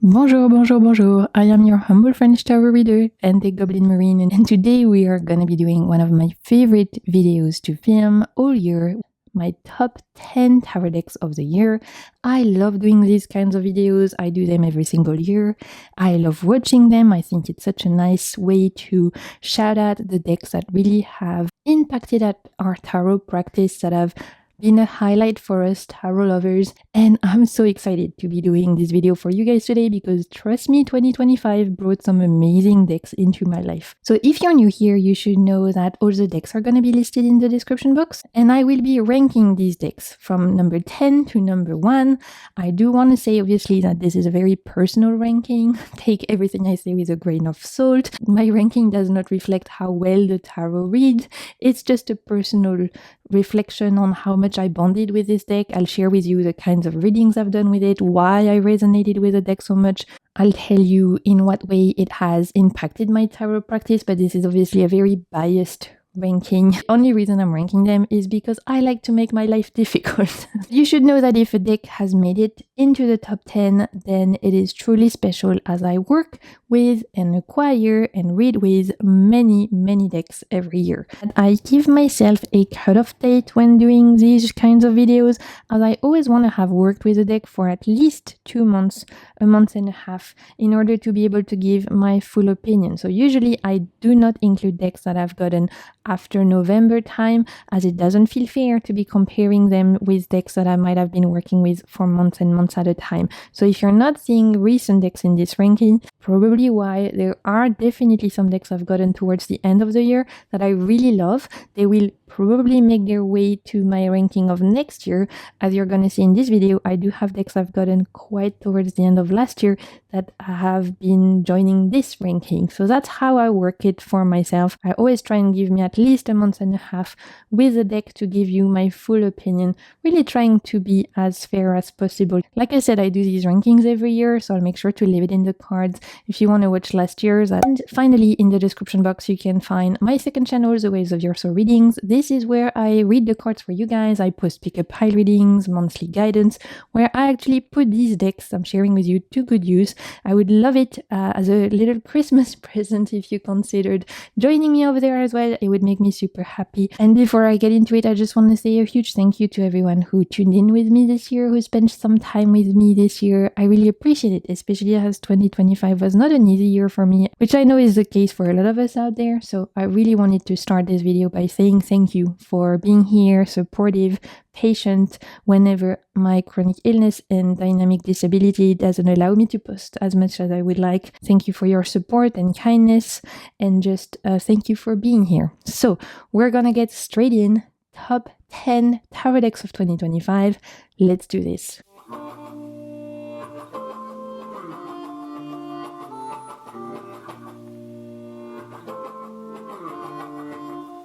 Bonjour, bonjour, bonjour. I am your humble French tarot reader and the Goblin Marine, and today we are gonna be doing one of my favorite videos to film all year, my top 10 tarot decks of the year. I love doing these kinds of videos. I do them every single year. I love watching them. I think it's such a nice way to shout out the decks that really have impacted at our tarot practice, that have been a highlight for us tarot lovers, and I'm so excited to be doing this video for you guys today because trust me, 2025 brought some amazing decks into my life. So if you're new here, you should know that all the decks are going to be listed in the description box, and I will be ranking these decks from number 10 to number 1. I do want to say obviously that this is a very personal ranking. Take everything I say with a grain of salt. My ranking does not reflect how well the tarot reads. It's just a personal reflection on how much I bonded with this deck. I'll share with you the kinds of readings I've done with it, why I resonated with the deck so much. I'll tell you in what way it has impacted my tarot practice, but this is obviously a very biased ranking. The only reason I'm ranking them is because I like to make my life difficult. You should know that if a deck has made it into the top 10, then it is truly special, as I work with and acquire and read with many decks every year. And I give myself a cutoff date when doing these kinds of videos, as I always want to have worked with a deck for at least 2 months, a month and a half, in order to be able to give my full opinion. So usually I do not include decks that I've gotten after November time, as it doesn't feel fair to be comparing them with decks that I might have been working with for months and months at a time. So if you're not seeing recent decks in this ranking, probably why. There are definitely some decks I've gotten towards the end of the year that I really love. They will probably make their way to my ranking of next year. As you're going to see in this video, I do have decks I've gotten quite towards the end of last year that have been joining this ranking. So that's how I work it for myself. I always try and give me at least a month and a half with a deck to give you my full opinion, really trying to be as fair as possible. Like I said, I do these rankings every year, so I'll make sure to leave it in the cards if you want to watch last year's. And finally, in the description box, you can find my second channel, The Waves of Your Soul Readings. This is where I read the cards for you guys. I post pick-up pile readings, monthly guidance, where I actually put these decks I'm sharing with you to good use. I would love it as a little Christmas present if you considered joining me over there as well. It would make me super happy. And before I get into it, I just want to say a huge thank you to everyone who tuned in with me this year, who spent some time with me this year. I really appreciate it, especially as 2025 was not an easy year for me, which I know is the case for a lot of us out there. So I really wanted to start this video by saying thank you for being here, supportive, patient, whenever my chronic illness and dynamic disability doesn't allow me to post as much as I would like. Thank you for your support and kindness, and just thank you for being here. So we're gonna get straight in. Top 10 tarot decks of 2025. Let's do this.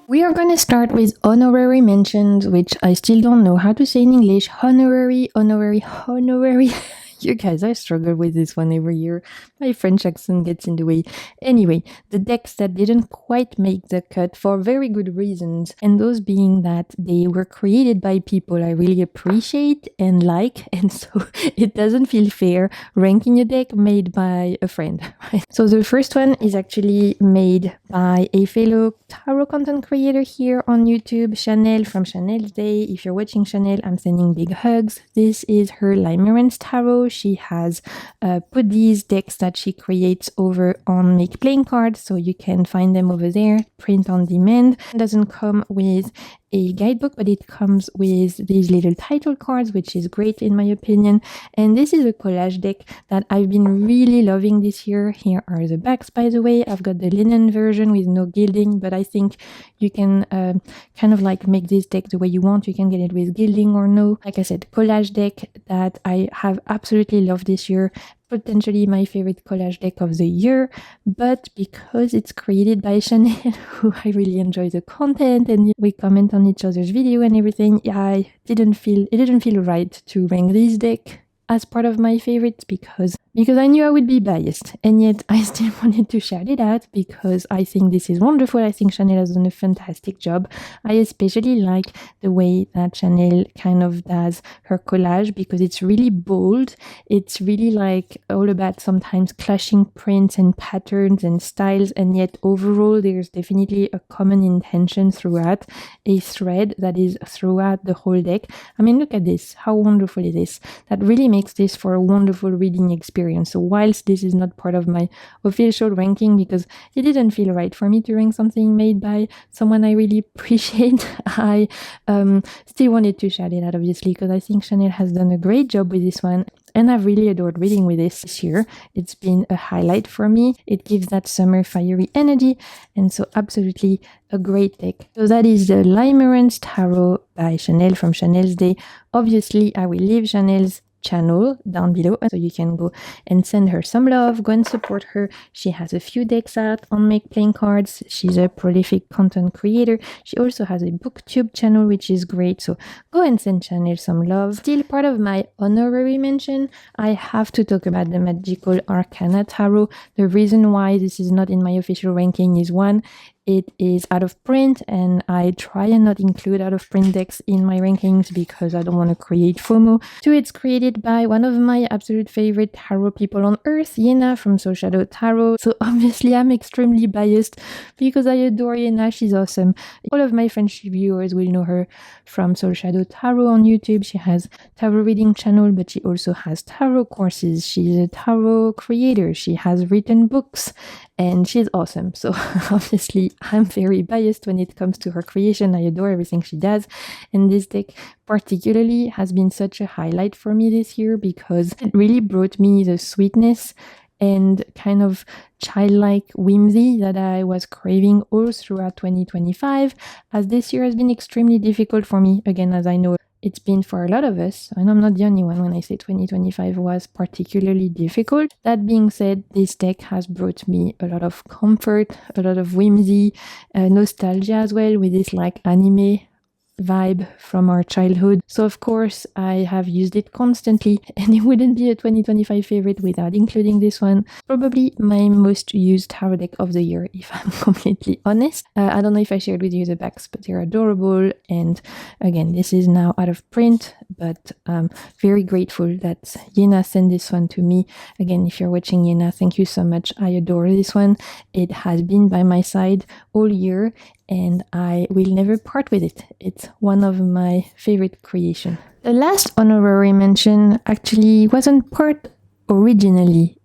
We are going to start with Honorary Mentions, which I still don't know how to say in English. Honorary. You guys, I struggle with this one every year. My French accent gets in the way. Anyway, the decks that didn't quite make the cut for very good reasons, and those being that they were created by people I really appreciate and like, and so it doesn't feel fair ranking a deck made by a friend. Right? So the first one is actually made by a fellow tarot content creator here on YouTube, Chanel from Chanel's Day. If you're watching Chanel, I'm sending big hugs. This is her Limerence Tarot. She has put these decks that she creates over on Make Playing Cards, so you can find them over there, print on demand. It doesn't come with a guidebook, but it comes with these little title cards, which is great in my opinion. And this is a collage deck that I've been really loving this year. Here are the backs, by the way. I've got the linen version with no gilding, but I think you can kind of like make this deck the way you want. You can get it with gilding or no. Like I said, collage deck that I have absolutely loved this year. Potentially my favorite collage deck of the year, but because it's created by Chanel, who I really enjoy the content and we comment on each other's video and everything, it didn't feel right to rank this deck as part of my favorites, because because I knew I would be biased, and yet I still wanted to shout it out because I think this is wonderful. I think Chanel has done a fantastic job. I especially like the way that Chanel kind of does her collage because it's really bold. It's really like all about sometimes clashing prints and patterns and styles, and yet overall there's definitely a common intention throughout, a thread that is throughout the whole deck. I mean, look at this, how wonderful it is. That really makes this for a wonderful reading experience. So whilst this is not part of my official ranking because it didn't feel right for me to rank something made by someone I really appreciate, I still wanted to shout it out, obviously, because I think Chanel has done a great job with this one. And I've really adored reading with this year. It's been a highlight for me. It gives that summer fiery energy. And so absolutely a great deck. So that is the Limerence Tarot by Chanel from Chanel's Day. Obviously, I will leave Chanel's channel down below so you can go and send her some love, go and support her. She has a few decks out on Make Playing Cards. She's a prolific content creator. She also has a booktube channel, which is great, so go and send Chanel some love. Still part of my honorary mention, I have to talk about the Magical Arcana Tarot. The reason why this is not in my official ranking is one, it is out of print, and I try and not include out of print decks in my rankings because I don't want to create FOMO. Two, it's created by one of my absolute favorite tarot people on earth, Yena from Soul Shadow Tarot. So obviously I'm extremely biased because I adore Yena. She's awesome. All of my French viewers will know her from Soul Shadow Tarot on YouTube. She has tarot reading channel, but she also has tarot courses. She's a tarot creator. She has written books. And she's awesome. So obviously I'm very biased when it comes to her creation. I adore everything she does. And this deck particularly has been such a highlight for me this year because it really brought me the sweetness and kind of childlike whimsy that I was craving all throughout 2025, as this year has been extremely difficult for me, again, as I know it's been for a lot of us, and I'm not the only one when I say 2025 was particularly difficult. That being said, this deck has brought me a lot of comfort, a lot of whimsy, nostalgia as well, with this like anime vibe from our childhood. So of course I have used it constantly, and it wouldn't be a 2025 favorite without including this one. Probably my most used tarot deck of the year, if I'm completely honest. I don't know if I shared with you the backs, but they're adorable. And again, this is now out of print, but very grateful that Yena sent this one to me. Again, if you're watching, Yena, thank you so much. I adore this one. It has been by my side all year, and I will never part with it. It's one of my favorite creations. The last honorary mention actually wasn't part originally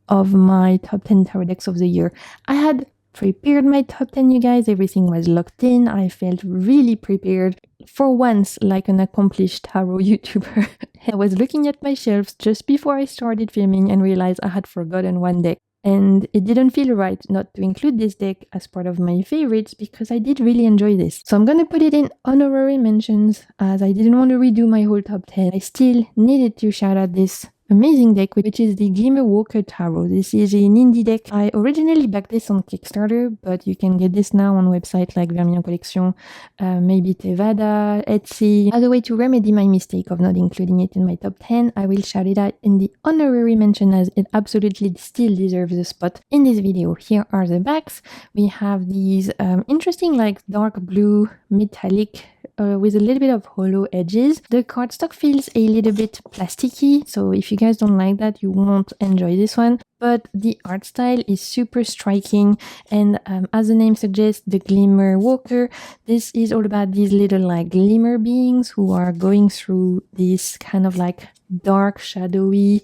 of my top 10 tarot decks of the year. I had prepared my top 10, you guys. Everything was locked in. I felt really prepared. For once, like an accomplished tarot YouTuber. I was looking at my shelves just before I started filming and realized I had forgotten one deck. And it didn't feel right not to include this deck as part of my favorites because I did really enjoy this. So I'm gonna put it in honorary mentions as I didn't want to redo my whole top 10. I still needed to shout out this amazing deck, which is the Glimmer Walker Tarot. This is an indie deck. I originally backed this on Kickstarter, but you can get this now on websites like Vermilion Collection, maybe Tevada, Etsy. As a way to remedy my mistake of not including it in my top 10, I will shout it out in the honorary mention as it absolutely still deserves a spot in this video. Here are the backs. We have these interesting like dark blue metallic with a little bit of hollow edges. The cardstock feels a little bit plasticky, so if you guys don't like that, you won't enjoy this one. But the art style is super striking, and as the name suggests, the Glimmer Walker, this is all about these little like glimmer beings who are going through this kind of like dark, shadowy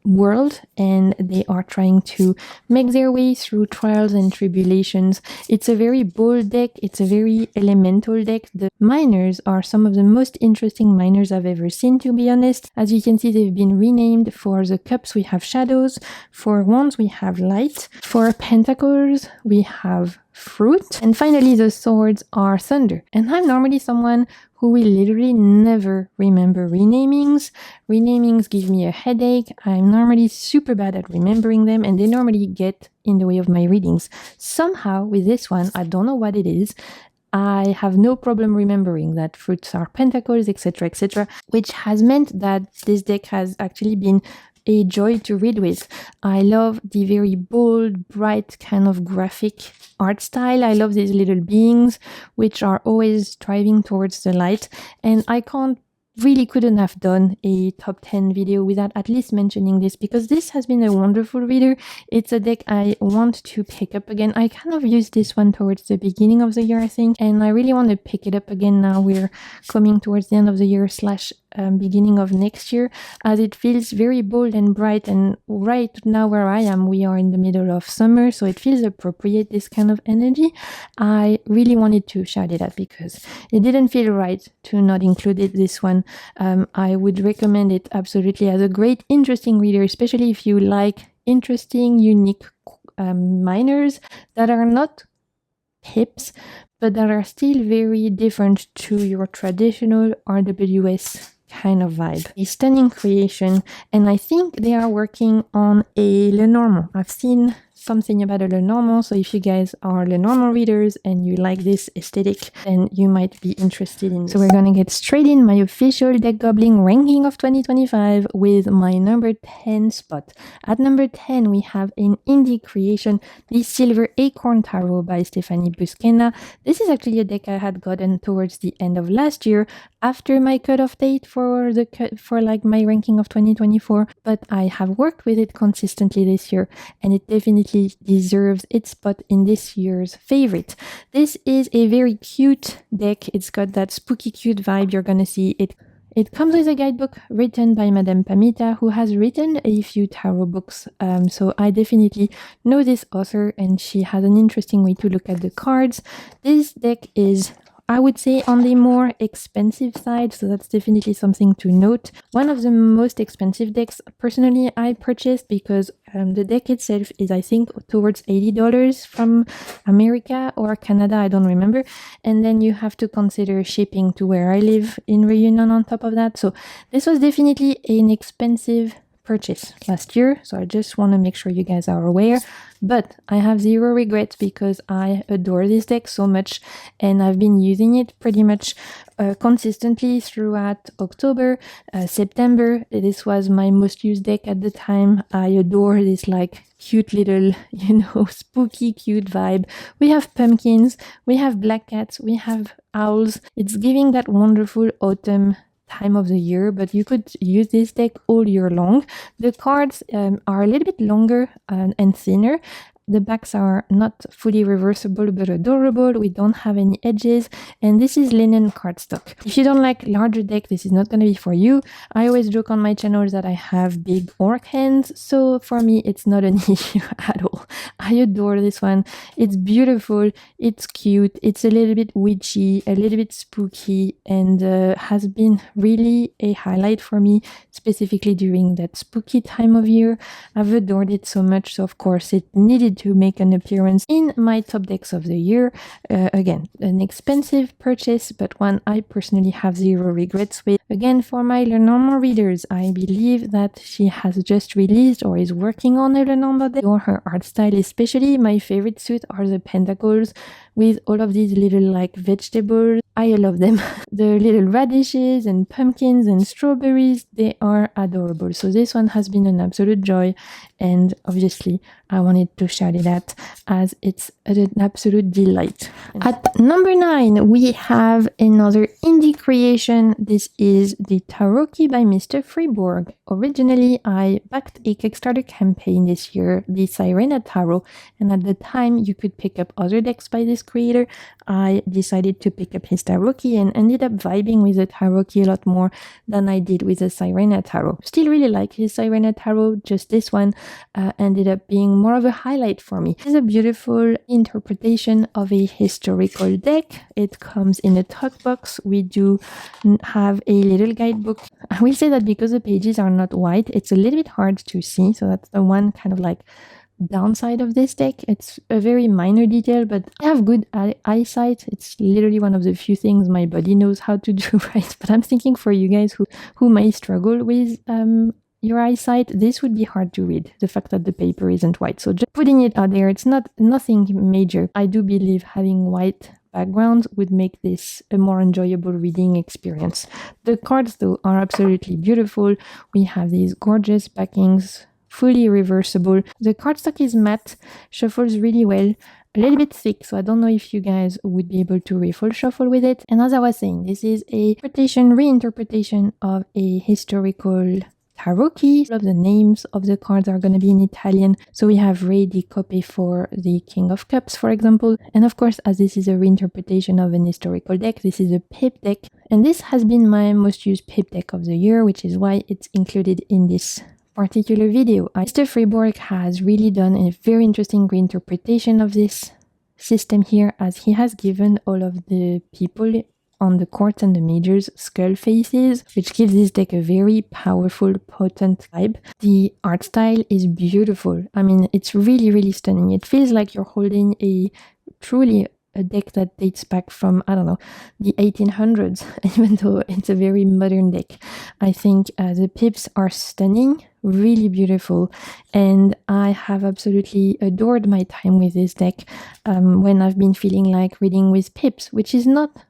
world, and they are trying to make their way through trials and tribulations. It's a very bold deck. It's a very elemental deck. The minors are some of the most interesting minors I've ever seen, to be honest. As you can see, they've been renamed. For the cups, we have shadows. For wands, we have light. For pentacles, we have fruit. And finally, the swords are thunder. And I'm normally someone who will literally never remember renamings. Renamings give me a headache. I'm normally super bad at remembering them, and they normally get in the way of my readings. Somehow, with this one, I don't know what it is, I have no problem remembering that fruits are pentacles, etc., etc., which has meant that this deck has actually been a joy to read with. I love the very bold, bright kind of graphic art style. I love these little beings which are always striving towards the light, and I couldn't have done a top 10 video without at least mentioning this, because this has been a wonderful reader. It's a deck I want to pick up again. I kind of used this one towards the beginning of the year, I think, and I really want to pick it up again now we're coming towards the end of the year / beginning of next year, as it feels very bold and bright. And right now where I am, we are in the middle of summer, so it feels appropriate, this kind of energy. I really wanted to shout it out because it didn't feel right to not include this one. I would recommend it absolutely as a great, interesting reader, especially if you like interesting, unique minors that are not hips, but that are still very different to your traditional RWS kind of vibe. A stunning creation, and I think they are working on a Lenormand. I've seen something about a Lenormand, so if you guys are Lenormand readers and you like this aesthetic, then you might be interested in this. So we're gonna get straight in my official deck goblin ranking of 2025 with my number 10 spot. At number 10, we have an indie creation, the Silver Acorn Tarot by Stephanie Busquena. This is actually a deck I had gotten towards the end of last year, after my cutoff date for like my ranking of 2024, but I have worked with it consistently this year, and it definitely deserves its spot in this year's favorite. This is a very cute deck. It's got that spooky cute vibe. You're gonna see it. It comes with a guidebook written by Madame Pamita, who has written a few tarot books. So I definitely know this author, and she has an interesting way to look at the cards. This deck is, I would say, on the more expensive side, so that's definitely something to note. One of the most expensive decks personally I purchased, because the deck itself is, I think, towards $80 from America or Canada, I don't remember. And then you have to consider shipping to where I live in Reunion on top of that. So this was definitely an expensive purchase last year, so I just want to make sure you guys are aware. But I have zero regrets because I adore this deck so much, and I've been using it pretty much consistently throughout October, September. This was my most used deck at the time. I adore this like cute little, spooky cute vibe. We have pumpkins, we have black cats, we have owls. It's giving that wonderful autumn time of the year, but you could use this deck all year long. The cards are a little bit longer and thinner. The backs are not fully reversible but adorable. We don't have any edges, and this is linen cardstock. If you don't like larger deck, this is not going to be for you. I always joke on my channel that I have big orc hands, so for me it's not an issue at all. I adore this one. It's beautiful, it's cute, it's a little bit witchy, a little bit spooky, and has been really a highlight for me, specifically during that spooky time of year. I've adored it so much, so of course it needed to make an appearance in my top decks of the year. Again, an expensive purchase, but one I personally have zero regrets with. Again, for my Lenormand readers, I believe that she has just released or is working on a Lenormand deck. Or her art style especially. My favorite suit are the pentacles with all of these little like vegetables. I love them. The little radishes and pumpkins and strawberries, they are adorable. So this one has been an absolute joy, and obviously I wanted to shout it out as it's an absolute delight. At number 9, we have another indie creation. This is the Tarot Key by Mr. Freeborg. Originally, I backed a Kickstarter campaign this year, the Sirena Tarot, and at the time you could pick up other decks by this creator. I decided to pick up his Tarot Key and ended up vibing with the Tarot Key a lot more than I did with the Sirena Tarot. Still really like his Sirena Tarot, just this one ended up being more of a highlight for me. It's a beautiful interpretation of a historical deck. It comes in a talk box. We do have a little guidebook. I will say that because the pages are not white, it's a little bit hard to see, so that's the one kind of like downside of this deck. It's a very minor detail, but I have good eyesight. It's literally one of the few things my body knows how to do right. But I'm thinking for you guys who may struggle with your eyesight, this would be hard to read, the fact that the paper isn't white. So just putting it out there, it's nothing major. I do believe having white background would make this a more enjoyable reading experience. The cards, though, are absolutely beautiful. We have these gorgeous backings, fully reversible. The cardstock is matte, shuffles really well, a little bit thick, so I don't know if you guys would be able to refold shuffle with it. And as I was saying, this is a reinterpretation of a historical tarot key. All of the names of the cards are going to be in Italian. So we have Re di Coppe for the King of Cups, for example. And of course, as this is a reinterpretation of an historical deck, this is a pip deck. And this has been my most used pip deck of the year, which is why it's included in this particular video. Mr. Fribourg has really done a very interesting reinterpretation of this system here, as he has given all of the people on the courts and the majors skull faces, which gives this deck a very powerful, potent vibe. The art style is beautiful. I mean, it's really, really stunning. It feels like you're holding a deck that dates back from, I don't know, the 1800s, even though it's a very modern deck. I think the pips are stunning, really beautiful, and I have absolutely adored my time with this deck when I've been feeling like reading with pips, which is not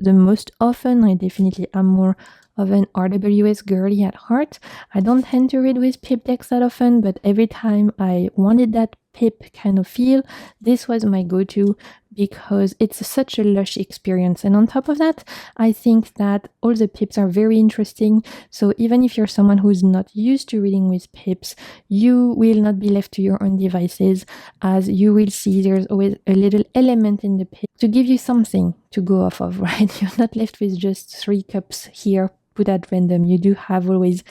the most often. I definitely am more of an RWS girly at heart. I don't tend to read with pip decks that often, but every time I wanted that pip kind of feel, this was my go-to because it's such a lush experience. And on top of that, I think that all the pips are very interesting. So even if you're someone who's not used to reading with pips, you will not be left to your own devices, as you will see there's always a little element in the pip to give you something to go off of, right? You're not left with just 3 cups here put at random. You do have always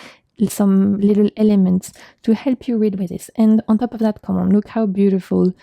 some little elements to help you read with this. And on top of that, come on, look how beautiful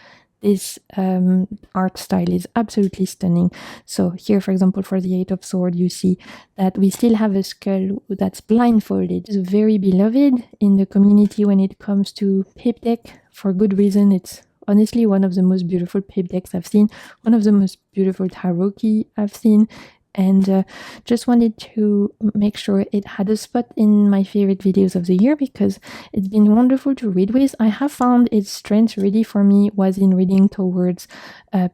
this art style is. Absolutely stunning. So here, for example, for the 8 of Swords, you see that we still have a skull that's blindfolded. It's very beloved in the community when it comes to pip deck, for good reason. It's honestly one of the most beautiful pip decks I've seen, one of the most beautiful tarot key I've seen, and just wanted to make sure it had a spot in my favorite videos of the year because it's been wonderful to read with. I have found its strength really for me was in reading towards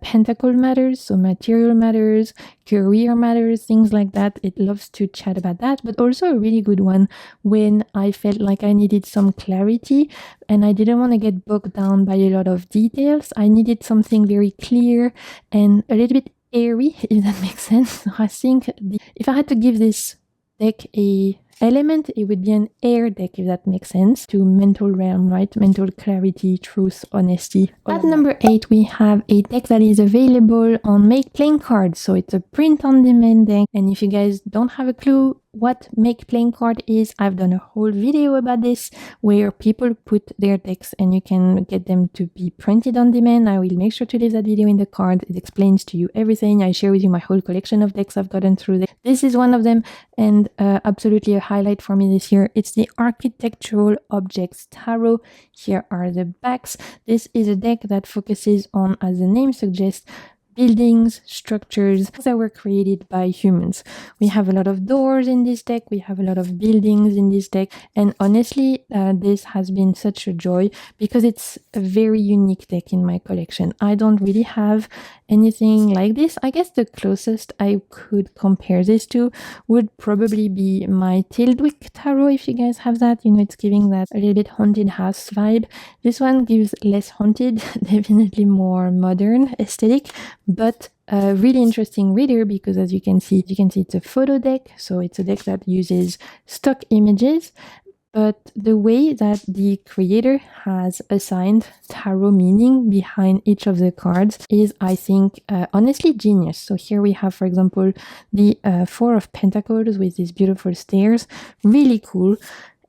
pentacle matters, so material matters, career matters, things like that. It loves to chat about that, but also a really good one when I felt like I needed some clarity and I didn't want to get bogged down by a lot of details. I needed something very clear and a little bit airy, if that makes sense. I think if I had to give this deck a element, it would be an air deck, if that makes sense, to mental realm, right? Mental clarity, truth, honesty. At number 8, we have a deck that is available on Make Playing Cards. So it's a print-on-demand deck. And if you guys don't have a clue what Make Playing Card is, I've done a whole video about this where people put their decks and you can get them to be printed on demand. I will make sure to leave that video in the card. It explains to you everything. I share with you my whole collection of decks I've gotten through this. This is one of them, and absolutely a highlight for me this year. It's the Architectural Objects Tarot. Here are the backs. This is a deck that focuses on, as the name suggests, buildings, structures that were created by humans. We have a lot of doors in this deck, we have a lot of buildings in this deck, and honestly, this has been such a joy because it's a very unique deck in my collection. I don't really have anything like this. I guess the closest I could compare this to would probably be my Tildwick Tarot, if you guys have that. You know, it's giving that a little bit haunted house vibe. This one gives less haunted, definitely more modern aesthetic, but a really interesting reader because as you can see it's a photo deck. So it's a deck that uses stock images, but the way that the creator has assigned tarot meaning behind each of the cards is, I think, honestly genius. So here we have, for example, the 4 of Pentacles with these beautiful stairs. Really cool.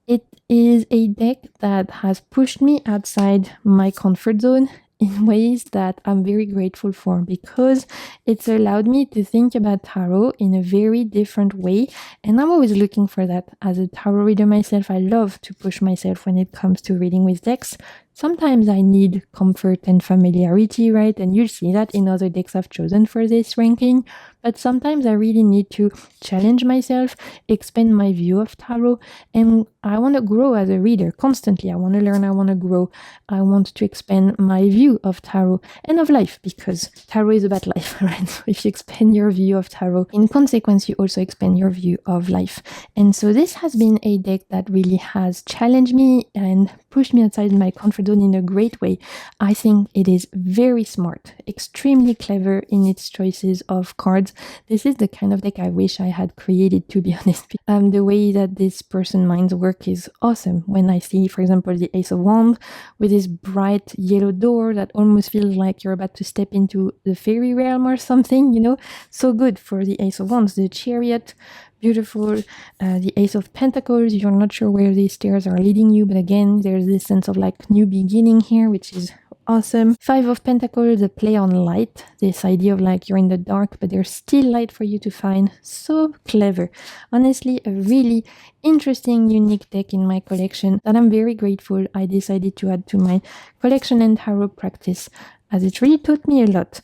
It is a deck that has pushed me outside my comfort zone in ways that I'm very grateful for because it's allowed me to think about tarot in a very different way. And I'm always looking for that as a tarot reader myself. I love to push myself when it comes to reading with decks. Sometimes I need comfort and familiarity, right? And you'll see that in other decks I've chosen for this ranking. But sometimes I really need to challenge myself, expand my view of tarot, and I want to grow as a reader constantly. I want to learn, I want to grow, I want to expand my view of tarot and of life, because tarot is about life, right? So if you expand your view of tarot, in consequence, you also expand your view of life. And so this has been a deck that really has challenged me and pushed me outside my comfort zone in a great way. I think it is very smart, extremely clever in its choices of cards. This is the kind of deck I wish I had created, to be honest. The way that this person's minds work is awesome. When I see, for example, the Ace of Wands with this bright yellow door that almost feels like you're about to step into the fairy realm or something, you know, so good for the Ace of Wands. The Chariot, beautiful. The Ace of Pentacles, you're not sure where these stairs are leading you, but again, there's this sense of like new beginning here, which is awesome. Five of Pentacles, the play on light, this idea of like you're in the dark, but there's still light for you to find. So clever. Honestly, a really interesting, unique deck in my collection that I'm very grateful I decided to add to my collection and tarot practice, as it really taught me a lot.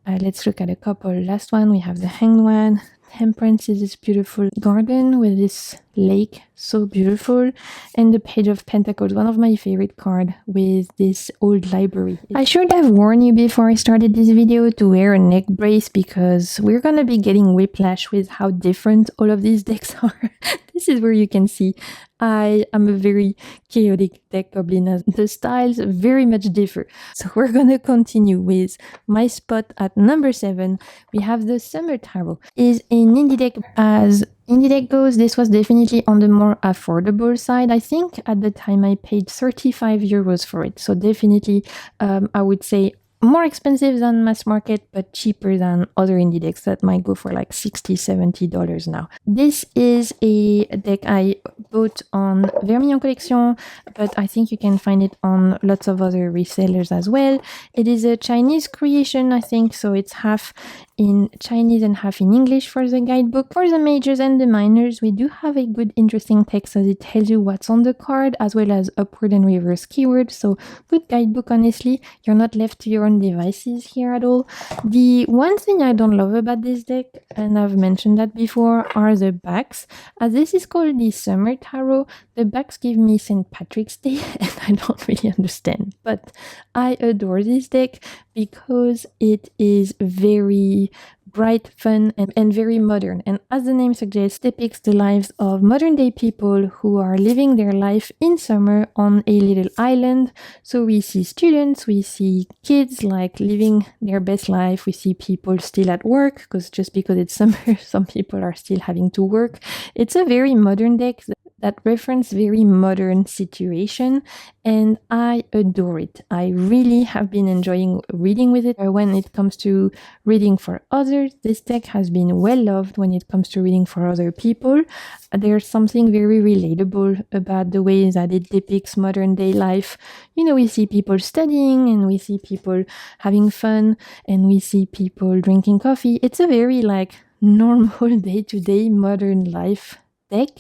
Let's look at a couple. Last one, we have the Hanged One. Temperance is this beautiful garden with this lake, so beautiful, and the Page of Pentacles, one of my favorite cards with this old library. I should have warned you before I started this video to wear a neck brace, because we're gonna be getting whiplash with how different all of these decks are. This is where you can see I am a very chaotic deck goblin, as the styles very much differ. So we're gonna continue with my spot at number 7. We have the Summer Tarot. Is an indie deck. As indie deck goes, this was definitely on the more affordable side. I think at the time I paid 35 euros for it. So definitely I would say more expensive than mass market, but cheaper than other indie decks that might go for like $60-$70 now. This is a deck I bought on Vermillon Collection, but I think you can find it on lots of other resellers as well. It is a Chinese creation, I think, so it's half in Chinese and half in English for the guidebook. For the majors and the minors, we do have a good interesting text as it tells you what's on the card, as well as upward and reverse keywords. So good guidebook, honestly. You're not left to your own devices here at all. The one thing I don't love about this deck, and I've mentioned that before, are the backs. As this is called the Summer Tarot, the backs give me St. Patrick's Day, and I don't really understand. But I adore this deck because it is very bright, fun, and very modern. And as the name suggests, depicts the lives of modern day people who are living their life in summer on a little island. So we see students, we see kids like living their best life. We see people still at work, because just because it's summer, some people are still having to work. It's a very modern deck that reference very modern situation, and I adore it. I really have been enjoying reading with it. When it comes to reading for others, this deck has been well loved. When it comes to reading for other people, there's something very relatable about the way that it depicts modern day life. You know, we see people studying, and we see people having fun, and we see people drinking coffee. It's a very like normal day-to-day modern life deck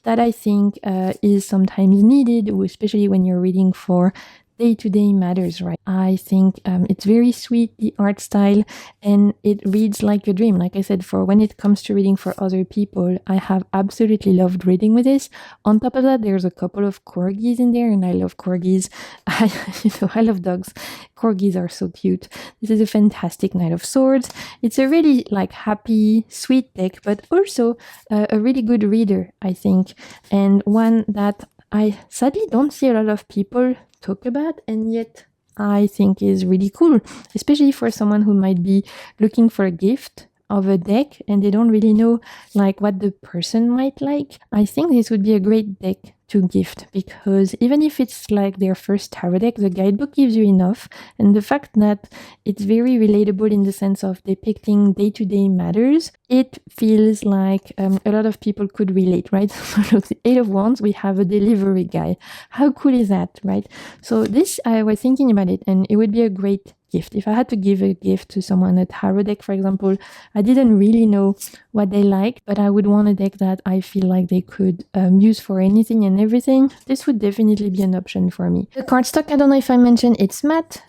that I think is sometimes needed, especially when you're reading for day-to-day matters, right? I think it's very sweet, the art style, and it reads like a dream. Like I said, for when it comes to reading for other people, I have absolutely loved reading with this. On top of that, there's a couple of corgis in there, and I love corgis. I love dogs. Corgis are so cute. This is a fantastic Knight of Swords. It's a really like happy, sweet deck, but also a really good reader, I think, and one that I sadly don't see a lot of people talk about, and yet I think is really cool, especially for someone who might be looking for a gift of a deck and they don't really know like what the person might like. I think this would be a great deck to gift, because even if it's like their first tarot deck, the guidebook gives you enough, and the fact that it's very relatable in the sense of depicting day-to-day matters, it feels like a lot of people could relate, right? So look, the Eight of Wands, we have a delivery guy. How cool is that, right? So this, I was thinking about it, and it would be a great gift. If I had to give a gift to someone, a tarot deck, for example, I didn't really know what they liked, but I would want a deck that I feel like they could use for anything and everything. This would definitely be an option for me. The cardstock, I don't know if I mentioned, it's matte.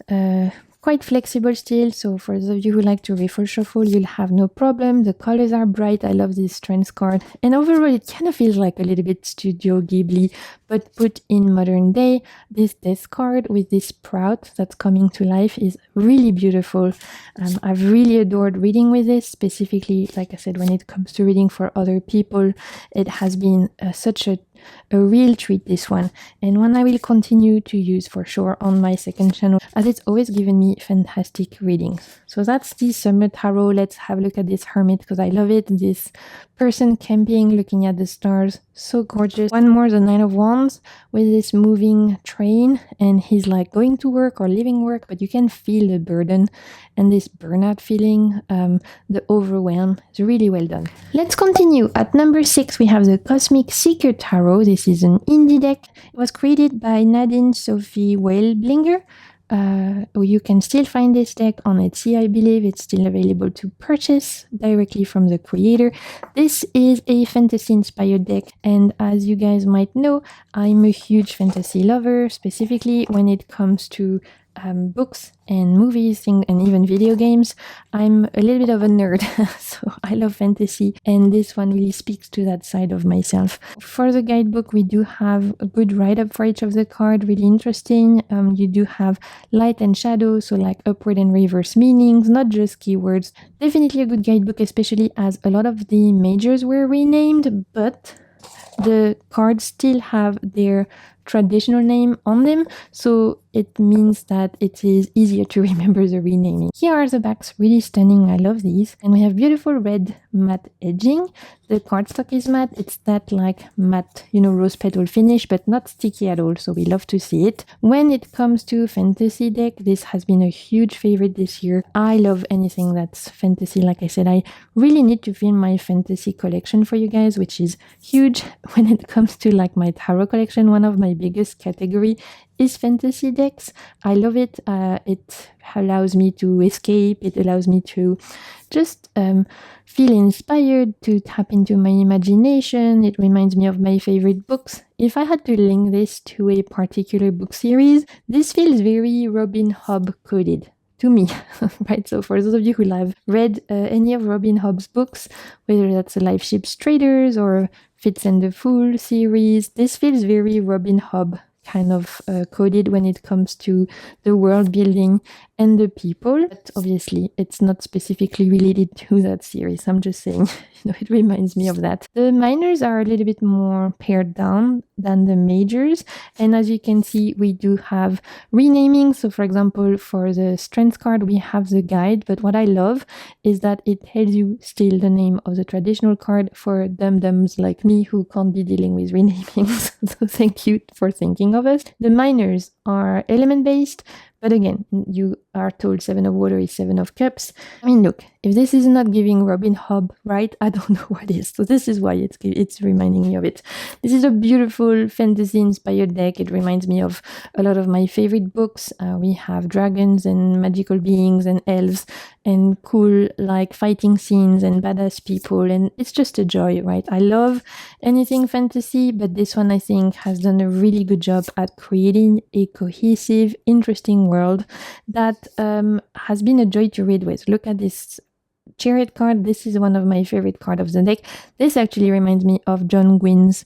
Quite flexible still, so for those of you who like to riffle shuffle, you'll have no problem. The colors are bright. I love this trends card, and overall it kind of feels like a little bit Studio Ghibli, but put in modern day. This death card with this sprout that's coming to life is really beautiful. I've really adored reading with this, specifically, like I said, when it comes to reading for other people. It has been such a real treat, this one, and one I will continue to use for sure on my second channel, as it's always given me fantastic readings. So that's the summer tarot. Let's have a look at this hermit, because I love it. This person camping, looking at the stars, so gorgeous. One more, the Nine of Wands, with this moving train, and he's like going to work or leaving work, but you can feel the burden and this burnout feeling, the overwhelm. It's really well done. Let's continue. At number 6, we have the Cosmic Seeker Tarot. This is an indie deck. It was created by Nadine Sophie Weilblinger. You can still find this deck on Etsy, I believe. It's still available to purchase directly from the creator. This is a fantasy-inspired deck, and as you guys might know, I'm a huge fantasy lover, specifically when it comes to books and movies and even video games. I'm a little bit of a nerd, so I love fantasy, and this one really speaks to that side of myself. For the guidebook, we do have a good write-up for each of the cards, really interesting. You do have light and shadow, so like upward and reverse meanings, not just keywords. Definitely a good guidebook, especially as a lot of the majors were renamed, but the cards still have their traditional name on them, so it means that it is easier to remember the renaming. Here are the backs, really stunning. I love these. And we have beautiful red matte edging. The cardstock is matte. It's that like matte, rose petal finish, but not sticky at all, so we love to see it. When it comes to fantasy deck, this has been a huge favorite this year. I love anything that's fantasy. Like I said, I really need to film my fantasy collection for you guys, which is huge. When it comes to like my tarot collection, one of my biggest category is fantasy decks. I love it. It allows me to escape. It allows me to just feel inspired, to tap into my imagination. It reminds me of my favorite books. If I had to link this to a particular book series, this feels very Robin Hobb coded to me, right? So for those of you who have read any of Robin Hobb's books, whether that's the Life Ships Traders or Fitz and the Fool series, this feels very Robin Hobb kind of coded when it comes to the world building and the people. But obviously, it's not specifically related to that series. I'm just saying, it reminds me of that. The minors are a little bit more pared down than the majors. And as you can see, we do have renaming. So for example, for the strength card, we have the guide. But what I love is that it tells you still the name of the traditional card for dum-dums like me who can't be dealing with renamings. So thank you for thinking of us. The minors are element-based. But again, you are told 7 of water is 7 of cups. I mean, look, if this is not giving Robin Hobb, right, I don't know what is. So this is why it's reminding me of it. This is a beautiful fantasy-inspired deck. It reminds me of a lot of my favorite books. We have dragons and magical beings and elves and cool, like, fighting scenes and badass people. And it's just a joy, right? I love anything fantasy, but this one, I think, has done a really good job at creating a cohesive, interesting world that has been a joy to read with. Look at this Chariot card. This is one of my favorite cards of the deck. This actually reminds me of John Gwynne's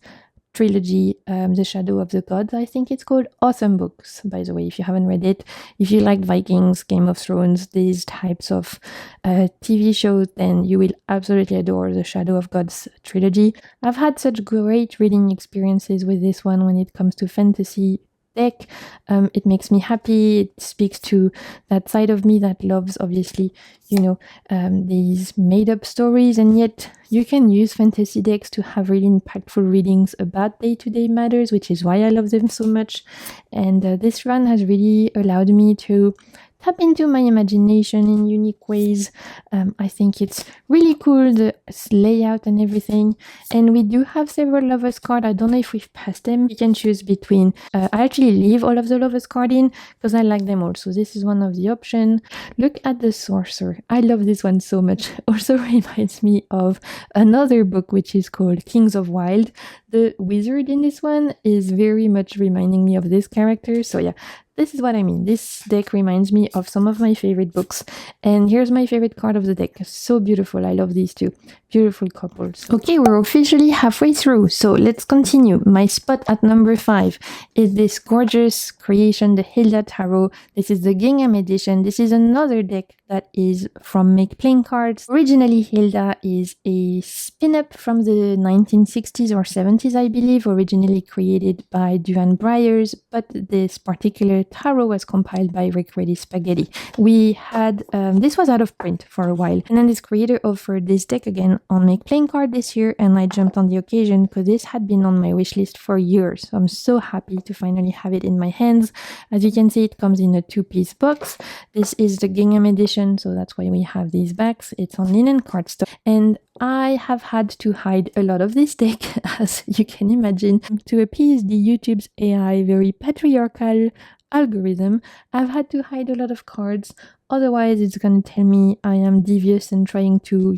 trilogy, The Shadow of the Gods, I think it's called. Awesome books, by the way, if you haven't read it. If you like Vikings, Game of Thrones, these types of TV shows, then you will absolutely adore The Shadow of Gods trilogy. I've had such great reading experiences with this one when it comes to fantasy deck. It makes me happy. It speaks to that side of me that loves, obviously, these made-up stories, and yet you can use fantasy decks to have really impactful readings about day-to-day matters, which is why I love them so much. And this run has really allowed me to tap into my imagination in unique ways. I think it's really cool, the layout and everything. And we do have several lovers cards. I don't know if we've passed them. You can choose between. I actually leave all of the lovers card in because I like them all. So this is one of the options. Look at the sorcerer. I love this one so much. Also reminds me of another book which is called Kings of Wild. The wizard in this one is very much reminding me of this character. So yeah, this is what I mean. This deck reminds me of some of my favorite books. And here's my favorite card of the deck. So beautiful. I love these two. Beautiful couples. Okay, we're officially halfway through. So let's continue. My spot at number 5 is this gorgeous creation, the Hilda Tarot. This is the Gingham edition. This is another deck that is from Make Playing Cards. Originally, Hilda is a spin-up from the 1960s or 70s, I believe, originally created by Duane Bryars, but this particular tarot was compiled by Rick Reddy Spaghetti. We had, this was out of print for a while, and then this creator offered this deck again on Make Playing Card this year, and I jumped on the occasion because this had been on my wish list for years. So I'm so happy to finally have it in my hands. As you can see, it comes in a 2-piece box. This is the Gingham edition, so that's why we have these backs. It's on linen cardstock, and I have had to hide a lot of this deck, as you can imagine, to appease the YouTube's AI very patriarchal algorithm. I've had to hide a lot of cards, otherwise it's gonna tell me I am devious and trying to,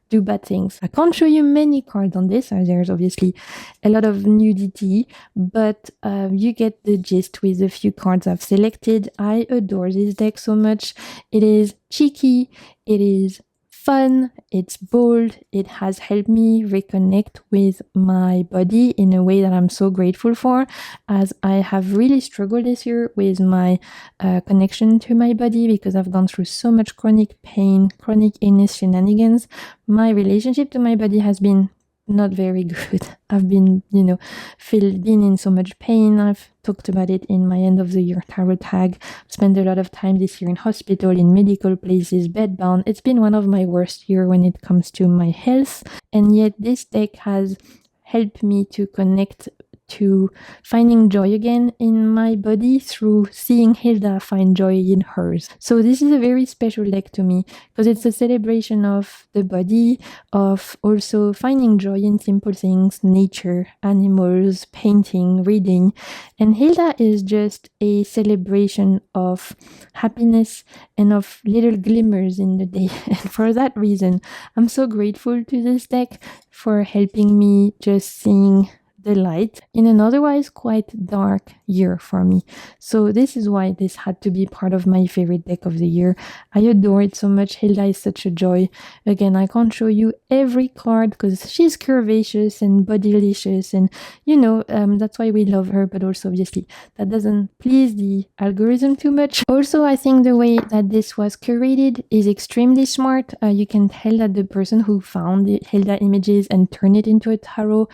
do bad things. I can't show you many cards on this, as there's obviously a lot of nudity, but you get the gist with the few cards I've selected. I adore this deck so much. It is cheeky, it is fun, it's bold, it has helped me reconnect with my body in a way that I'm so grateful for, as I have really struggled this year with my connection to my body because I've gone through so much chronic pain, chronic illness shenanigans. My relationship to my body has been not very good. I've been, been in so much pain. I've talked about it in my end of the year tarot tag. I've spent a lot of time this year in hospital, in medical places, bedbound. It's been one of my worst years when it comes to my health. And yet this deck has helped me to connect to finding joy again in my body through seeing Hilda find joy in hers. So this is a very special deck to me because it's a celebration of the body, of also finding joy in simple things, nature, animals, painting, reading. And Hilda is just a celebration of happiness and of little glimmers in the day. And for that reason, I'm so grateful to this deck for helping me just seeing the light in an otherwise quite dark year for me. So this is why this had to be part of my favorite deck of the year. I adore it so much. Hilda is such a joy. Again, I can't show you every card because she's curvaceous and bodylicious, and that's why we love her, but also obviously that doesn't please the algorithm too much. Also, I think the way that this was curated is extremely smart. You can tell that the person who found the Hilda images and turned it into a tarot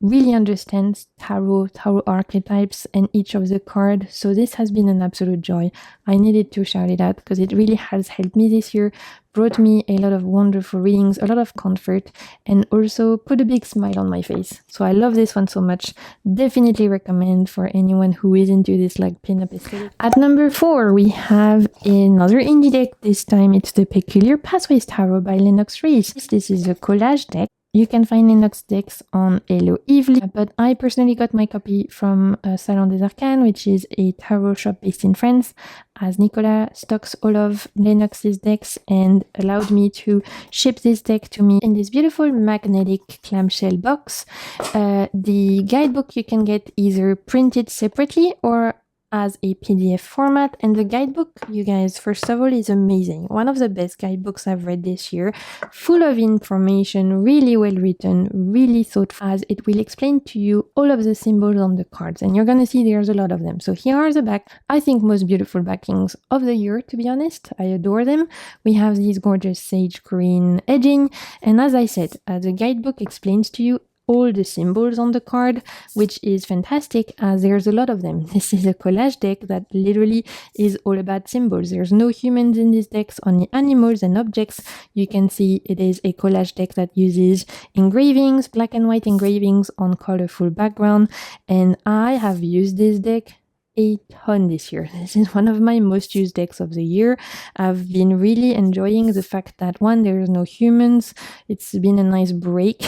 really understands tarot archetypes and each of the cards. So this has been an absolute joy. I needed to shout it out because it really has helped me this year, brought me a lot of wonderful readings, a lot of comfort, and also put a big smile on my face. So I love this one so much. Definitely recommend for anyone who is into this like pin-up aesthetic. At number 4, we have another indie deck. This time it's the Peculiar Pathways Tarot by Lennox Reese. This is a collage deck. You can find Lennox decks on Hello Evely, but I personally got my copy from Salon des Arcanes, which is a tarot shop based in France, as Nicolas stocks all of Lennox's decks and allowed me to ship this deck to me in this beautiful magnetic clamshell box. The guidebook you can get either printed separately or as a PDF format, and the guidebook, you guys, first of all, is amazing. One of the best guidebooks I've read this year, full of information, really well written, really thoughtful, as it will explain to you all of the symbols on the cards, and you're gonna see there's a lot of them. So here are the back, I think, most beautiful backings of the year, to be honest. I adore them. We have these gorgeous sage green edging, and as I said, the guidebook explains to you all the symbols on the card, which is fantastic as there's a lot of them. This is a collage deck that literally is all about symbols. There's no humans in these decks, only animals and objects. You can see it is a collage deck that uses engravings, black and white engravings on colorful background, and I have used this deck a ton this year. This is one of my most used decks of the year. I've been really enjoying the fact that one, there's no humans. It's been a nice break.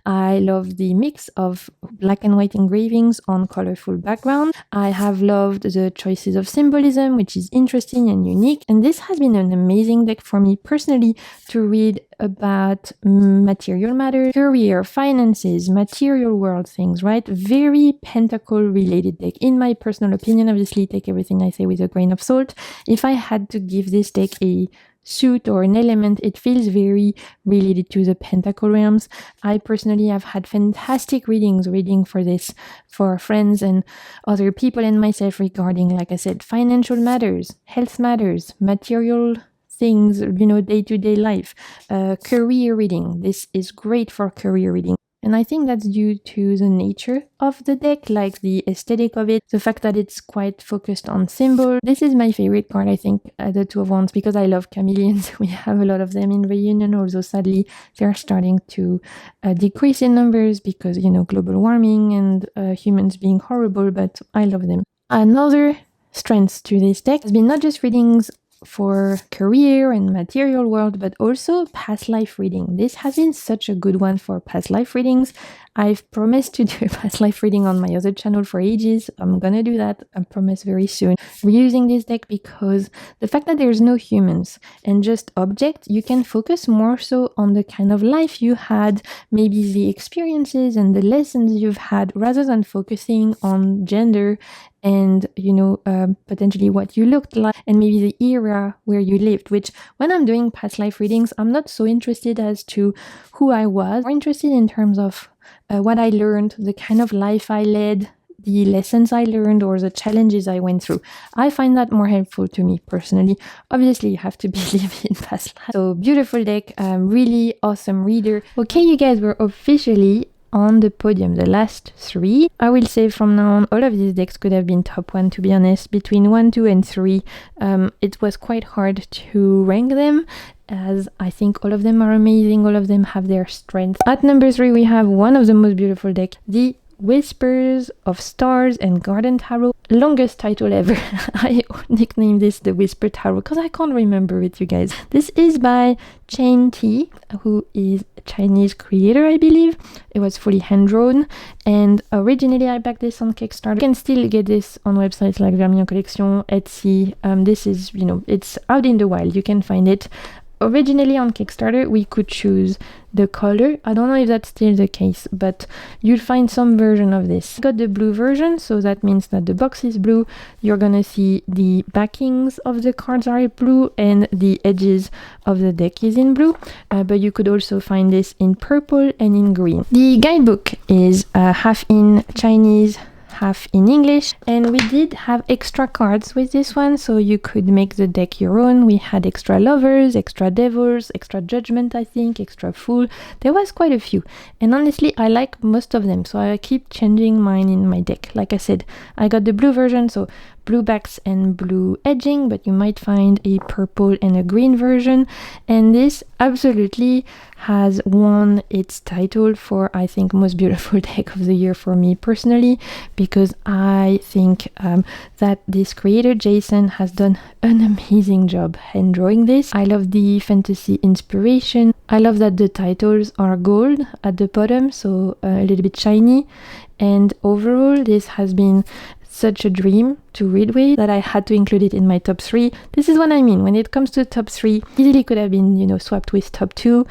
I love the mix of black and white engravings on colorful background. I have loved the choices of symbolism, which is interesting and unique. And this has been an amazing deck for me personally to read about material matter, career, finances, material world things, right? Very pentacle related deck. In my personal opinion, obviously take everything I say with a grain of salt. If I had to give this deck a suit or an element, it feels very related to the pentacle realms. I personally have had fantastic reading for this for friends and other people and myself regarding, like I said, financial matters, health matters, material things, day-to-day life, career reading. This is great for career reading. And I think that's due to the nature of the deck, like the aesthetic of it, the fact that it's quite focused on symbol. This is my favorite card, I think, the Two of Wands, because I love chameleons. We have a lot of them in Reunion, although sadly they're starting to decrease in numbers because, global warming and humans being horrible, but I love them. Another strength to this deck has been not just readings for career and material world, but also past life reading. This has been such a good one for past life readings. I've promised to do a past life reading on my other channel for ages. I'm gonna do that, I promise, very soon. We're using this deck because the fact that there's no humans and just objects, you can focus more so on the kind of life you had, maybe the experiences and the lessons you've had, rather than focusing on gender and, potentially what you looked like and maybe the era where you lived, which when I'm doing past life readings, I'm not so interested as to who I was, more interested in terms of what I learned, the kind of life I led, the lessons I learned, or the challenges I went through. I find that more helpful to me personally. Obviously, you have to believe in past life. So beautiful deck, really awesome reader. Okay, you guys, we're officially on the podium, the last three. I will say from now on, all of these decks could have been top one, to be honest. Between 1, 2, and 3, it was quite hard to rank them, as I think all of them are amazing, all of them have their strengths. At number 3, we have one of the most beautiful decks, the Whispers of Stars and Garden Tarot. Longest title ever. I nicknamed this the Whisper Tarot because I can't remember it, you guys. This is by Chen Ti, who is a Chinese creator, I believe. It was fully hand-drawn, and originally I backed this on Kickstarter. You can still get this on websites like Vermilion Collection, Etsy. This is, it's out in the wild. You can find it. Originally on Kickstarter, we could choose the color. I don't know if that's still the case, but you'll find some version of this. I got the blue version, so that means that the box is blue. You're gonna see the backings of the cards are blue and the edges of the deck is in blue, but you could also find this in purple and in green. The guidebook is half in Chinese, half in English, and we did have extra cards with this one, so you could make the deck your own. We had extra lovers, extra devils, extra judgment, I think, extra fool. There was quite a few, and honestly I like most of them, so I keep changing mine in my deck. Like I said, I got the blue version, so blue backs and blue edging, but you might find a purple and a green version, and this absolutely has won its title for, I think, most beautiful deck of the year for me personally, because I think that this creator Jason has done an amazing job in drawing this. I love the fantasy inspiration. I love that the titles are gold at the bottom, so a little bit shiny, and overall this has been such a dream to read with that I had to include it in my top 3. This is what I mean. When it comes to top 3, easily could have been, swapped with top 2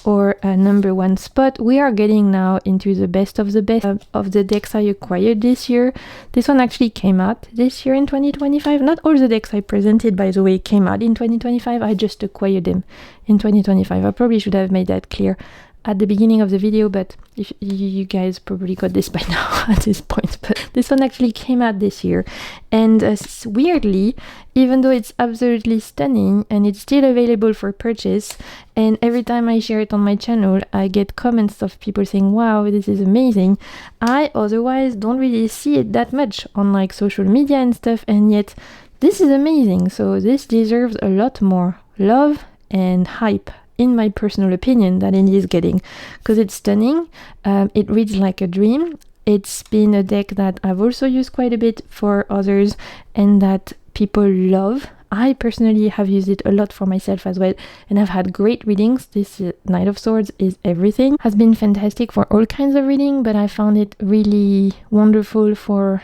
or a number 1 spot. We are getting now into the best of the best of the decks I acquired this year. This one actually came out this year in 2025. Not all the decks I presented, by the way, came out in 2025. I just acquired them in 2025. I probably should have made that clear at the beginning of the video, but if you guys probably got this by now at this point. But this one actually came out this year, and weirdly, even though it's absolutely stunning and it's still available for purchase, and every time I share it on my channel I get comments of people saying, wow, this is amazing, I otherwise don't really see it that much on like social media and stuff, and yet this is amazing. So this deserves a lot more love and hype, in my personal opinion, that it is getting, because it's stunning. It reads like a dream. It's been a deck that I've also used quite a bit for others and that people love. I personally have used it a lot for myself as well, and I've had great readings. This Knight of Swords is everything. Has been fantastic for all kinds of reading, but I found it really wonderful for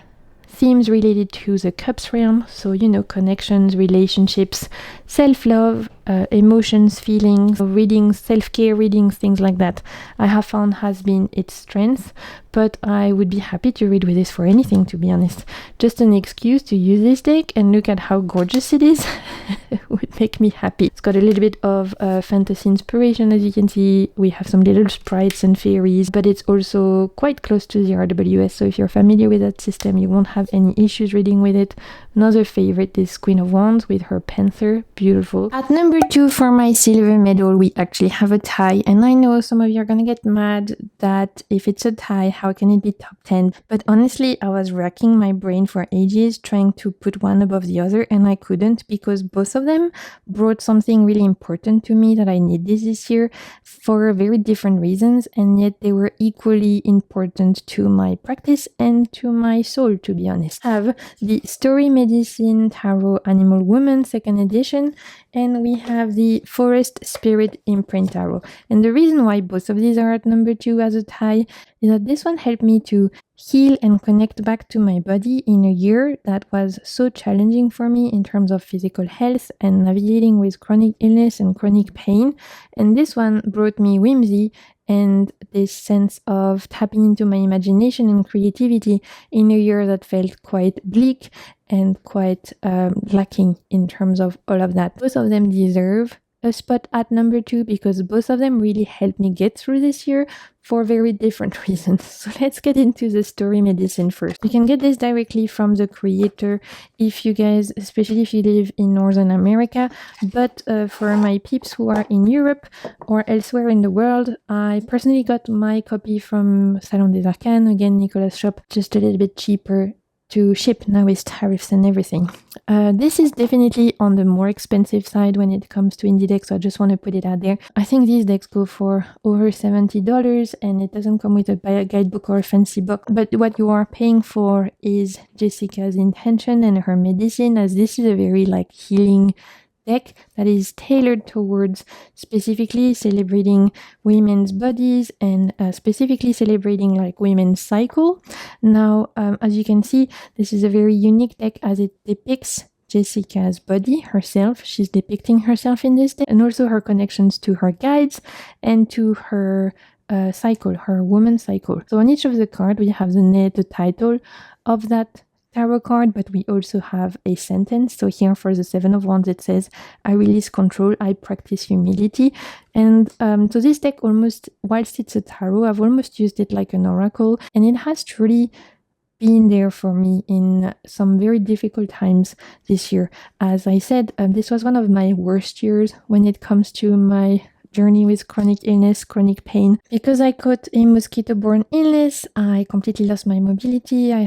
themes related to the Cups realm. So, you know, connections, relationships, self-love, emotions, feelings, readings, self-care readings, things like that. I have found has been its strength, but I would be happy to read with this for anything, to be honest. Just an excuse to use this deck and look at how gorgeous it is would make me happy. It's got a little bit of fantasy inspiration, as you can see. We have some little sprites and fairies, but it's also quite close to the RWS, so if you're familiar with that system, you won't have any issues reading with it. Another favorite is Queen of Wands with her Panther, beautiful. At number 2 for my silver medal, we actually have a tie, and I know some of you are gonna get mad that if it's a tie, how can it be top 10? But honestly, I was racking my brain for ages trying to put one above the other, and I couldn't, because both of them brought something really important to me that I needed this year for very different reasons, and yet they were equally important to my practice and to my soul, to be honest. I have the Story Medicine Tarot Animal Woman 2nd edition, and we have the Forest Spirit Imprint Tarot. And the reason why both of these are at number 2 as a tie is that this one helped me to heal and connect back to my body in a year that was so challenging for me in terms of physical health and navigating with chronic illness and chronic pain. And this one brought me whimsy and this sense of tapping into my imagination and creativity in a year that felt quite bleak and quite lacking in terms of all of that. Both of them deserve a spot at number 2 because both of them really helped me get through this year for very different reasons. So let's get into the Story Medicine first. You can get this directly from the creator if you guys, especially if you live in Northern America, but for my peeps who are in Europe or elsewhere in the world, I personally got my copy from Salon des Arcanes, again Nicolas' shop, just a little bit cheaper to ship now with tariffs and everything. This is definitely on the more expensive side when it comes to indie decks, so I just want to put it out there. I think these decks go for over $70 and it doesn't come with a guidebook or a fancy book, but what you are paying for is Jessica's intention and her medicine, as this is a very like healing deck that is tailored towards specifically celebrating women's bodies and specifically celebrating like women's cycle. Now, as you can see, this is a very unique deck as it depicts Jessica's body herself. She's depicting herself in this deck, and also her connections to her guides and to her cycle, her woman cycle. So on each of the cards, we have the title of that tarot card, but we also have a sentence. So here for the 7 of Wands, it says, I release control, I practice humility. And so this deck almost, whilst it's a tarot, I've almost used it like an oracle, and it has truly been there for me in some very difficult times this year. As I said, this was one of my worst years when it comes to my journey with chronic illness, chronic pain. Because I caught a mosquito-borne illness, I completely lost my mobility. I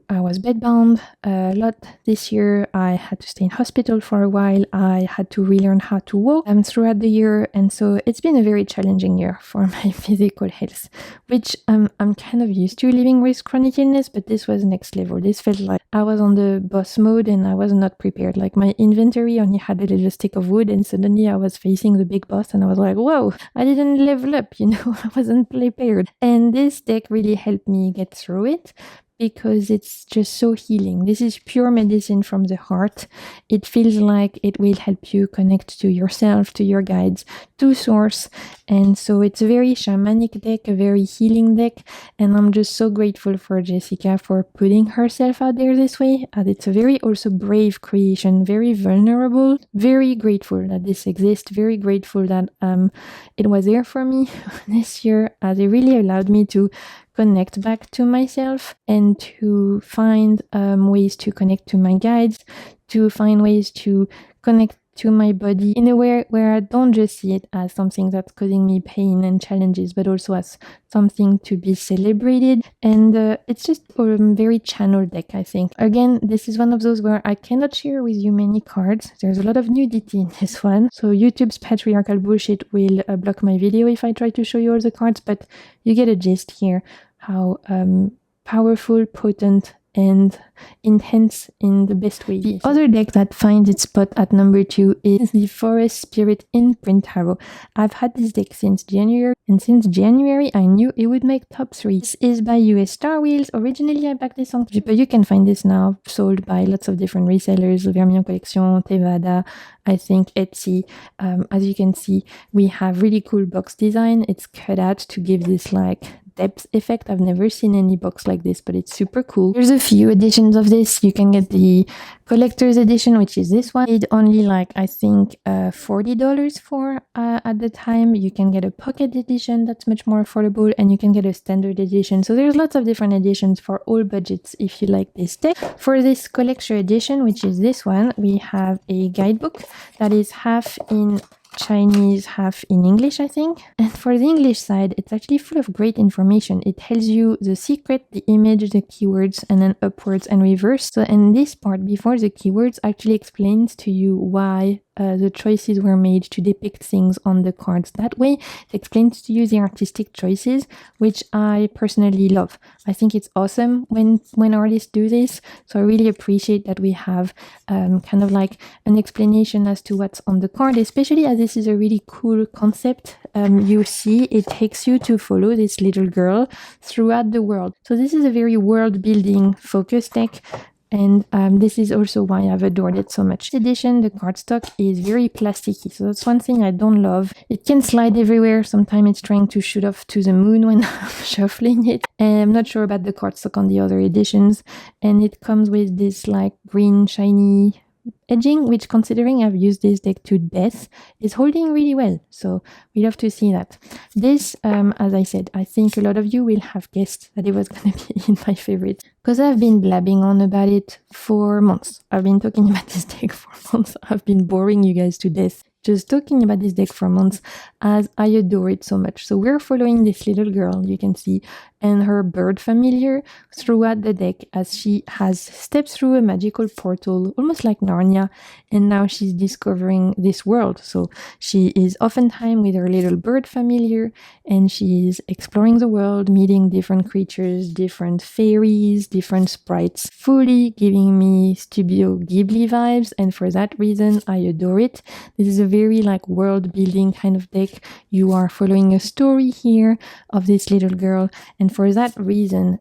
was bedbound a lot this year. I had to stay in hospital for a while. I had to relearn how to walk throughout the year. And so it's been a very challenging year for my physical health, which I'm kind of used to living with chronic illness, but this was next level. This felt like I was on the boss mode and I was not prepared. Like my inventory only had a little stick of wood, and suddenly I was facing the big boss and I was like, whoa, I didn't level up, I wasn't prepared. And this deck really helped me get through it because it's just so healing. This is pure medicine from the heart. It feels like it will help you connect to yourself, to your guides, to source. And so it's a very shamanic deck, a very healing deck. And I'm just so grateful for Jessica for putting herself out there this way. And it's a very also brave creation, very vulnerable, very grateful that this exists, very grateful that it was there for me this year, as it really allowed me to connect back to myself and to find ways to connect to my guides, to find ways to connect to my body in a way where I don't just see it as something that's causing me pain and challenges, but also as something to be celebrated. And it's just a very channeled deck, I think. Again, this is one of those where I cannot share with you many cards. There's a lot of nudity in this one. So YouTube's patriarchal bullshit will block my video if I try to show you all the cards, but you get a gist here. how powerful, potent, and intense in the best way. The other deck that finds its spot at number 2 is the Forest Spirit in Print Tarot. I've had this deck since January, and since January I knew it would make top 3. This is by US Star Wheels. Originally I backed this on, but you can find this now sold by lots of different resellers, Vermillon Collection, Tevada, I think Etsy. As you can see, we have really cool box design. It's cut out to give this like depth effect. I've never seen any box like this, but it's super cool. There's a few editions of this. You can get the collector's edition, which is this one. Paid only like I think $40 for at the time. You can get a pocket edition that's much more affordable, and you can get a standard edition. So there's lots of different editions for all budgets if you like this deck. For this collector edition, which is this one, we have a guidebook that is half in Chinese, half in English, I think. And for the English side, it's actually full of great information. It tells you the secret, the image, the keywords, and then upwards and reverse. So, and this part before the keywords actually explains to you why the choices were made to depict things on the cards that way. It explains to you the artistic choices, which I personally love. I think it's awesome when artists do this. So I really appreciate that we have kind of like an explanation as to what's on the card, especially as this is a really cool concept. You see, it takes you to follow this little girl throughout the world. So this is a very world building focused deck. And this is also why I've adored it so much. This edition, the cardstock is very plasticky, so that's one thing I don't love. It can slide everywhere. Sometimes it's trying to shoot off to the moon when I'm shuffling it. And I'm not sure about the cardstock on the other editions. And it comes with this like green shiny edging, which, considering I've used this deck to death, is holding really well. So we love to see that. This, as I said, I think a lot of you will have guessed that it was going to be in my favorite, because I've been blabbing on about it for months. I've been talking about this deck for months. I've been boring you guys to death just talking about this deck for months, as I adore it so much. So we're following this little girl, you can see, and her bird familiar throughout the deck as she has stepped through a magical portal, almost like Narnia, and now she's discovering this world. So she is oftentimes with her little bird familiar, and she's exploring the world, meeting different creatures, different fairies, different sprites, fully giving me Studio Ghibli vibes, and for that reason, I adore it. This is a very like world building kind of deck. You are following a story here of this little girl, and for that reason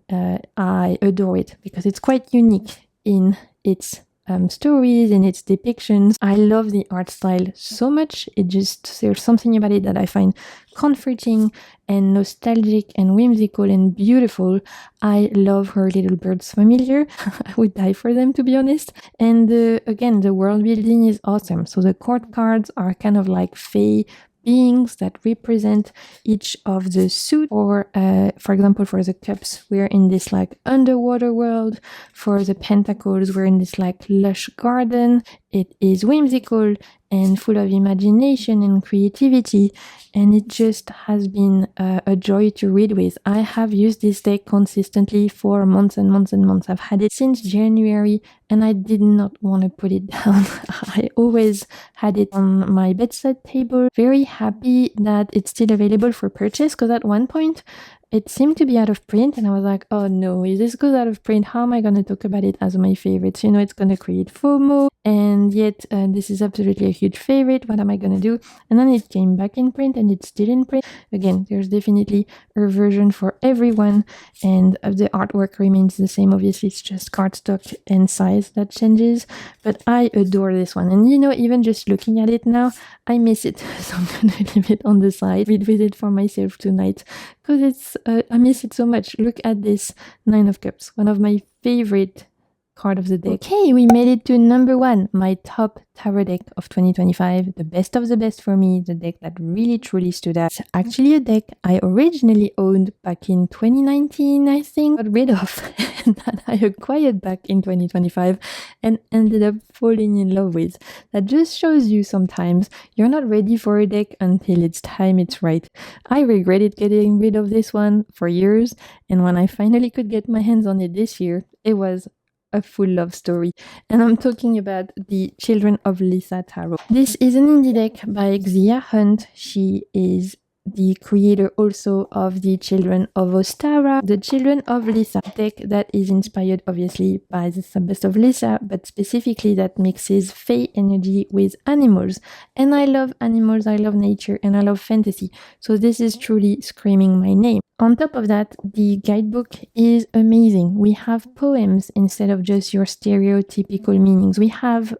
I adore it, because it's quite unique in its stories and its depictions. I love the art style so much. There's something about it that I find comforting and nostalgic and whimsical and beautiful. I love her little birds familiar. I would die for them, to be honest. And again, the world building is awesome. So the court cards are kind of like fae beings that represent each of the suit, or for example, for the cups, we're in this like underwater world. For the pentacles, we're in this like lush garden. It is whimsical and full of imagination and creativity, and it just has been a joy to read with. I have used this deck consistently for months and months and months. I've had it since January, and I did not want to put it down. I always had it on my bedside table. Very happy that it's still available for purchase, because at one point it seemed to be out of print, and I was like, oh no, if this goes out of print, how am I going to talk about it as my favorites? You know, it's going to create FOMO, and yet this is absolutely a huge favorite. What am I going to do? And then it came back in print, and it's still in print. Again, there's definitely a version for everyone, and the artwork remains the same. Obviously, it's just cardstock and size that changes, but I adore this one. And you know, even just looking at it now, I miss it. So I'm going to leave it on the side, read with it for myself tonight, because it's I miss it so much. Look at this Nine of Cups, one of my favorite card of the deck. Okay, we made it to number 1, my top tarot deck of 2025, the best of the best for me, the deck that really truly stood out. It's actually a deck I originally owned back in 2019, I think, got rid of, and that I acquired back in 2025 and ended up falling in love with. That just shows you sometimes you're not ready for a deck until it's time it's right. I regretted getting rid of this one for years, and when I finally could get my hands on it this year, it was a full love story. And I'm talking about the Children of Lisa Tarot. This is an indie deck by Xia Hunt. She is the creator also of the Children of Ostara, the Children of Lisa deck that is inspired obviously by the Sabbath of Lisa, but specifically that mixes Fae energy with animals. And I love animals, I love nature, and I love fantasy. So this is truly screaming my name. On top of that, the guidebook is amazing. We have poems instead of just your stereotypical meanings. We have,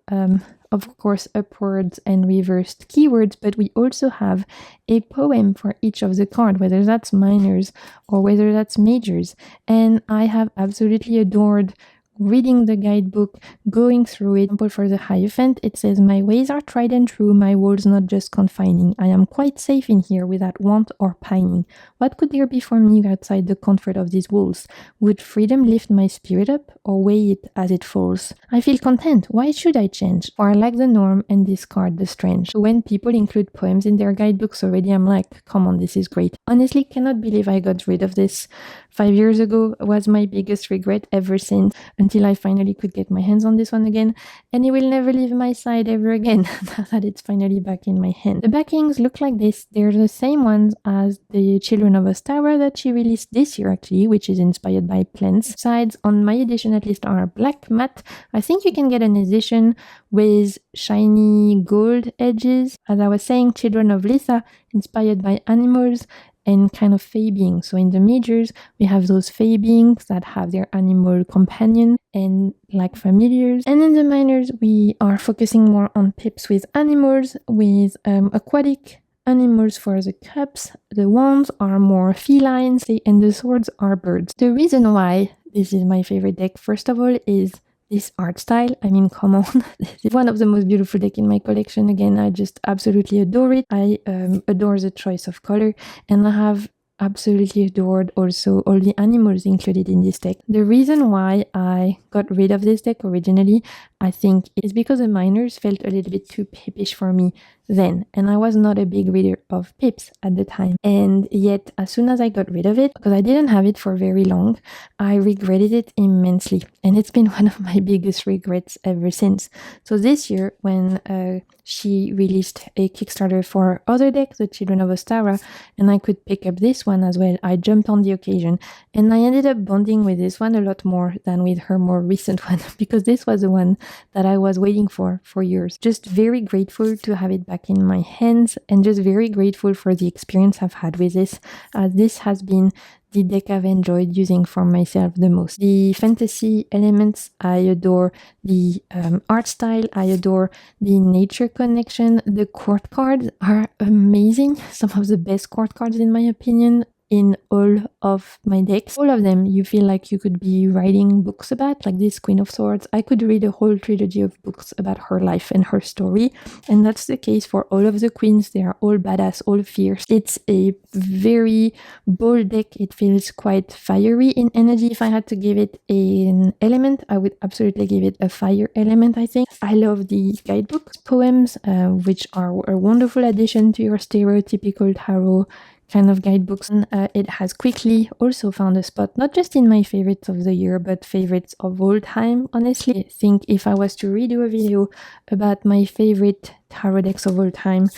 of course, upwards and reversed keywords, but we also have a poem for each of the cards, whether that's minors or whether that's majors. And I have absolutely adored reading the guidebook, going through it. For the Hierophant, it says, "My ways are tried and true, my walls not just confining. I am quite safe in here without want or pining. What could there be for me outside the comfort of these walls? Would freedom lift my spirit up or weigh it as it falls? I feel content, why should I change? For I like the norm and discard the strange." So when people include poems in their guidebooks already, I'm like, come on, this is great. Honestly, cannot believe I got rid of this. 5 years ago was my biggest regret ever since, until I finally could get my hands on this one again, and it will never leave my side ever again now that it's finally back in my hand. The backings look like this. They're the same ones as the Children of Ostara that she released this year actually, which is inspired by plants. Sides on my edition at least are black matte. I think you can get an edition with shiny gold edges. As I was saying, Children of Lisa, inspired by animals and kind of fae beings. So in the majors, we have those fae beings that have their animal companion and like familiars. And in the minors, we are focusing more on pips with animals, with aquatic animals for the cups. The wands are more felines, and the swords are birds. The reason why this is my favorite deck, first of all, is this art style. I mean, come on. This is one of the most beautiful decks in my collection. Again, I just absolutely adore it. I adore the choice of color, and I have absolutely adored also all the animals included in this deck. The reason why I got rid of this deck originally, I think, is because the minors felt a little bit too pippish for me then, and I was not a big reader of pips at the time. And yet, as soon as I got rid of it, because I didn't have it for very long, I regretted it immensely, and it's been one of my biggest regrets ever since. So this year, when she released a Kickstarter for her other deck, the Children of Ostara, and I could pick up this one as well, I jumped on the occasion, and I ended up bonding with this one a lot more than with her more recent one, because this was the one that I was waiting for years. Just very grateful to have it back in my hands, and just very grateful for the experience I've had with this, as this has been the deck I've enjoyed using for myself the most. The fantasy elements, I adore. The art style, I adore. The nature connection. The court cards are amazing. Some of the best court cards in my opinion in all of my decks. All of them you feel like you could be writing books about, like this Queen of Swords. I could read a whole trilogy of books about her life and her story, and that's the case for all of the queens. They are all badass, all fierce. It's a very bold deck. It feels quite fiery in energy. If I had to give it an element, I would absolutely give it a fire element, I think. I love the guidebook poems, which are a wonderful addition to your stereotypical tarot kind of guidebooks. It has quickly also found a spot, not just in my favorites of the year, but favorites of all time, honestly. I think if I was to redo a video about my favorite tarot decks of all time,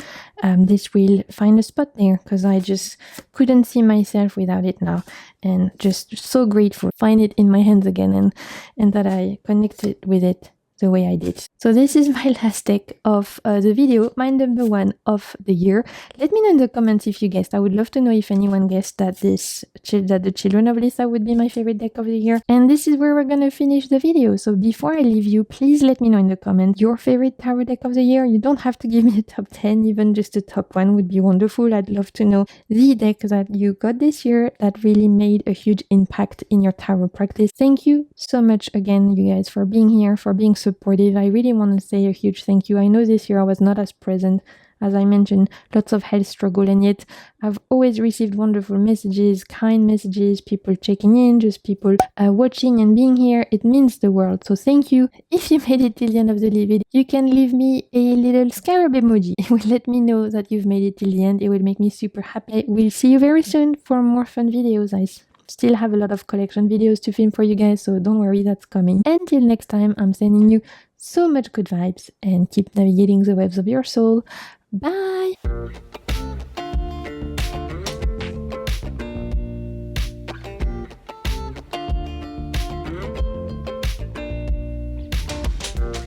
this will find a spot there, because I just couldn't see myself without it now, and just so grateful to find it in my hands again, and that I connected with it the way I did. So this is my last deck of the video, my number one of the year. Let me know in the comments if you guessed. I would love to know if anyone guessed that the Children of Lisa would be my favorite deck of the year. And this is where we're gonna finish the video. So before I leave you, please let me know in the comments your favorite tarot deck of the year. You don't have to give me a top 10, even just a top 1 would be wonderful. I'd love to know the deck that you got this year that really made a huge impact in your tarot practice. Thank you so much again, you guys, for being here, for being supportive. I really want to say a huge thank you. I know this year I was not as present, as I mentioned, lots of health struggle, and yet I've always received wonderful messages, kind messages, people checking in, just people watching and being here. It means the world. So thank you. If you made it till the end of the video, you can leave me a little scarab emoji. It will let me know that you've made it till the end. It will make me super happy. We'll see you very soon for more fun videos. I still have a lot of collection videos to film for you guys, so don't worry, that's coming. Until next time, I'm sending you so much good vibes, and keep navigating the webs of your soul. Bye!